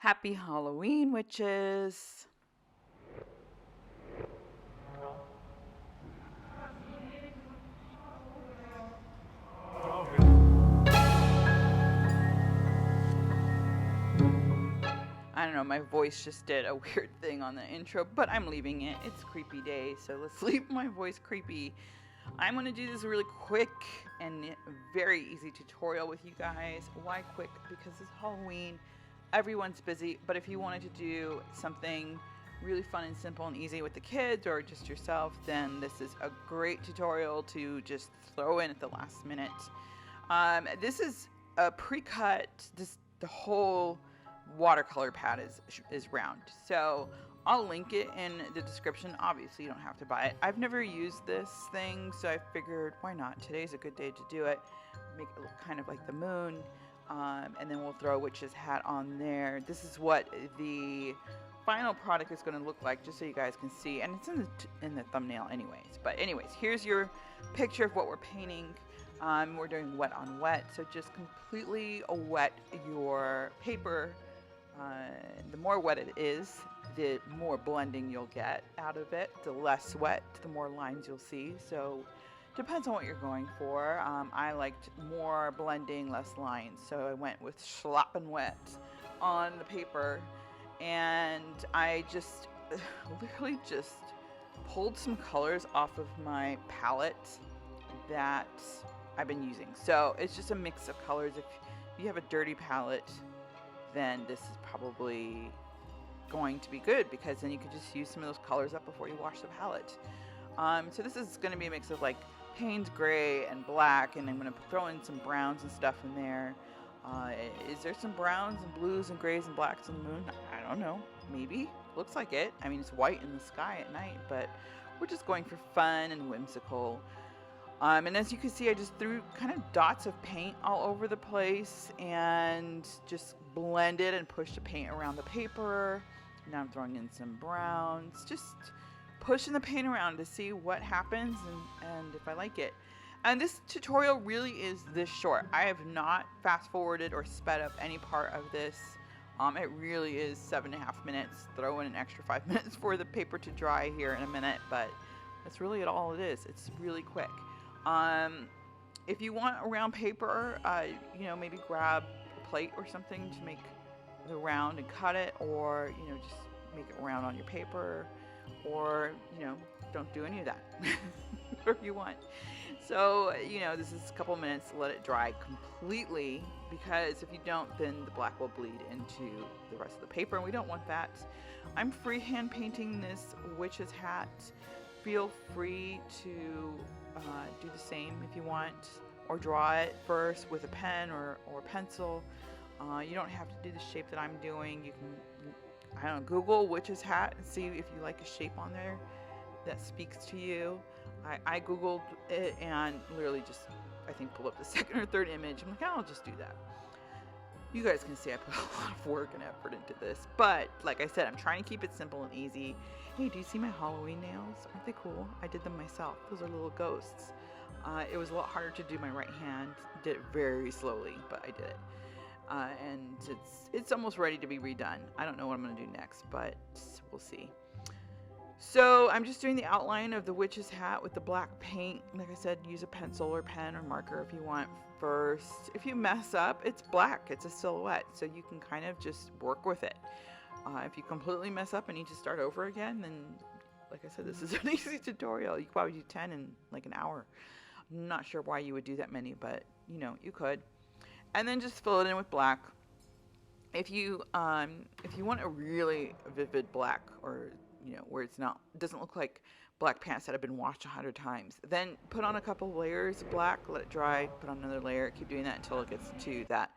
Happy Halloween, witches! I don't know, my voice just did a weird thing on the intro, but I'm leaving it. It's creepy day, so let's leave my voice creepy. I'm going to do this really quick and very easy tutorial with you guys. Why quick? Because it's Halloween. Everyone's busy, but if you wanted to do something really fun and simple and easy with the kids or just yourself, then this is a great tutorial to just throw in at the last minute. This is a pre-cut. The whole watercolor pad is round, so I'll link it in the description. Obviously, you don't have to buy it. I've never used this thing, so I figured why not? Today's a good day to do it. Make it look kind of like the moon, and then we'll throw a witch's hat on there. This is what the final product is going to look like, just so you guys can see, and it's in the thumbnail anyways. But anyways, here's your picture of what we're painting. We're doing wet on wet, so just completely wet your paper. The more wet it is, the more blending you'll get out of it. The less wet, the more lines you'll see. So depends on what you're going for. I liked more blending, less lines, so I went with slopping wet on the paper, and I just literally just pulled some colors off of my palette that I've been using. So it's just a mix of colors. If you have a dirty palette, then this is probably going to be good, because then you can just use some of those colors up before you wash the palette. So this is going to be a mix of like Payne's gray and black, and I'm going to throw in some browns and stuff in there. Is there some browns and blues and grays and blacks on the moon? I don't know. Maybe. Looks like it. I mean, it's white in the sky at night, but we're just going for fun and whimsical. And as you can see, I just threw kind of dots of paint all over the place and just blended and pushed the paint around the paper. Now I'm throwing in some browns, just pushing the paint around to see what happens and if I like it. And this tutorial really is this short. I have not fast forwarded or sped up any part of this. It really is 7.5 minutes. Throw in an extra 5 minutes for the paper to dry here in a minute, but that's really all it is. It's really quick. If you want a round paper, maybe grab a plate or something to make the round and cut it, or, just make it round on your paper, or, don't do any of that. Whatever you want. So, this is a couple minutes, let it dry completely, because if you don't, then the black will bleed into the rest of the paper, and we don't want that. I'm freehand painting this witch's hat. Feel free to do the same if you want, or draw it first with a pen or pencil. You don't have to do the shape that I'm doing. You can, I don't know, Google witch's hat and see if you like a shape on there that speaks to you. I Googled it and literally just, I think, pulled up the second or third image. I'm like, I'll just do that. You guys can see I put a lot of work and effort into this, but like I said, I'm trying to keep it simple and easy. Hey, do you see my Halloween nails? Aren't they cool? I did them myself. Those are little ghosts. It was a lot harder to do my right hand. Did it very slowly, but I did it. And it's almost ready to be redone. I don't know what I'm going to do next, but we'll see. So I'm just doing the outline of the witch's hat with the black paint. Like I said, use a pencil or pen or marker if you want first. If you mess up, it's black. It's a silhouette, so you can kind of just work with it. If you completely mess up and need to start over again, then, like I said, this is an easy tutorial. You could probably do 10 in like an hour. I'm not sure why you would do that many, but, you could. And then just fill it in with black. If you want a really vivid black, or where it doesn't look like black pants that have been washed 100 times, then put on a couple layers of black, let it dry, put on another layer, keep doing that until it gets to that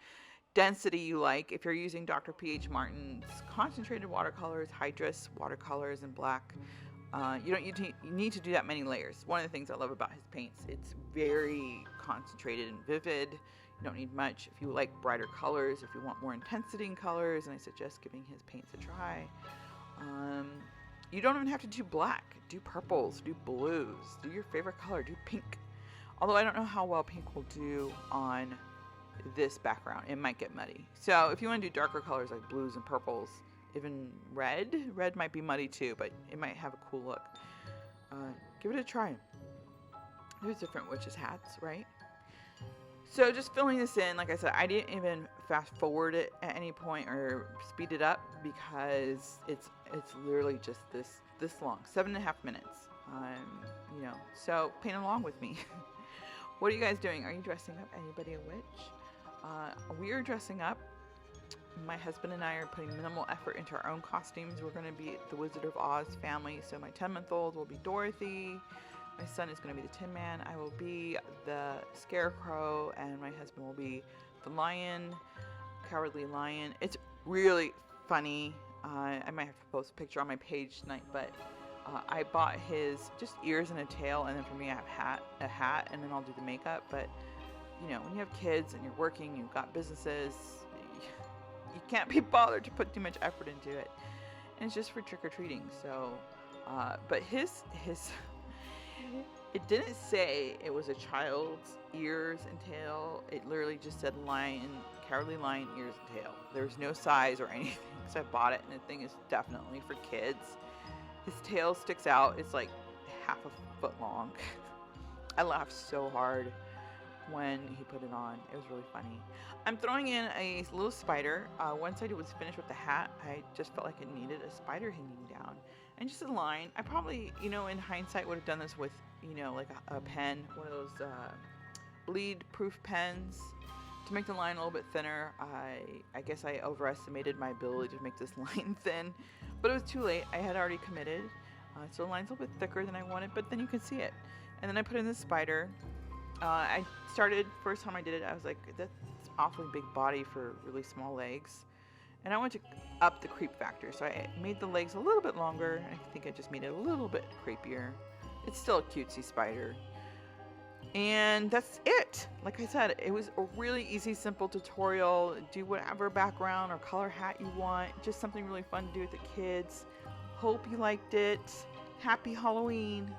density you like. If you're using Dr. P.H. Martin's concentrated watercolors, Hydrus watercolors in black, you need to do that many layers. One of the things I love about his paints, it's very concentrated and vivid. You don't need much. If you like brighter colors, if you want more intensity in colors, and I suggest giving his paints a try. You don't even have to do black. Do purples, do blues, do your favorite color, do pink. Although I don't know how well pink will do on this background. It might get muddy. So if you want to do darker colors like blues and purples, even red might be muddy too, but it might have a cool look. Give it a try. There's different witches hats, right? So just filling this in, like I said, I didn't even fast forward it at any point or speed it up because it's literally just this long, 7.5 minutes. So paint along with me. What are you guys doing? Are you dressing up? Anybody a witch? We are dressing up. My husband and I are putting minimal effort into our own costumes. We're going to be the Wizard of Oz family. So my 10-month-old will be Dorothy. My son is going to be the Tin Man. I will be the Scarecrow, and my husband will be the Lion, Cowardly Lion. It's really funny. I might have to post a picture on my page tonight, but I bought his just ears and a tail, and then for me I have a hat, and then I'll do the makeup. But when you have kids and you're working, you've got businesses, you can't be bothered to put too much effort into it. And it's just for trick-or-treating. So, but his it didn't say it was a child's ears and tail. It literally just said lion, Cowardly Lion, ears and tail. There's no size or anything, so I bought it, and the thing is definitely for kids. His tail sticks out. It's like half a foot long. I laughed so hard when he put it on. It was really funny. I'm throwing in a little spider. Once I was finished with the hat, I just felt like it needed a spider hanging down. And just a line. I probably, in hindsight, would have done this with, like a pen, one of those bleed-proof pens to make the line a little bit thinner. I guess I overestimated my ability to make this line thin, but it was too late. I had already committed, so the line's a little bit thicker than I wanted, but then you can see it. And then I put in the spider. I started, first time I did it, I was like, that's awfully big body for really small legs. And I want to up the creep factor, so I made the legs a little bit longer. I think I just made it a little bit creepier. It's still a cutesy spider. And that's it. Like I said, it was a really easy, simple tutorial. Do whatever background or color hat you want. Just something really fun to do with the kids. Hope you liked it. Happy Halloween.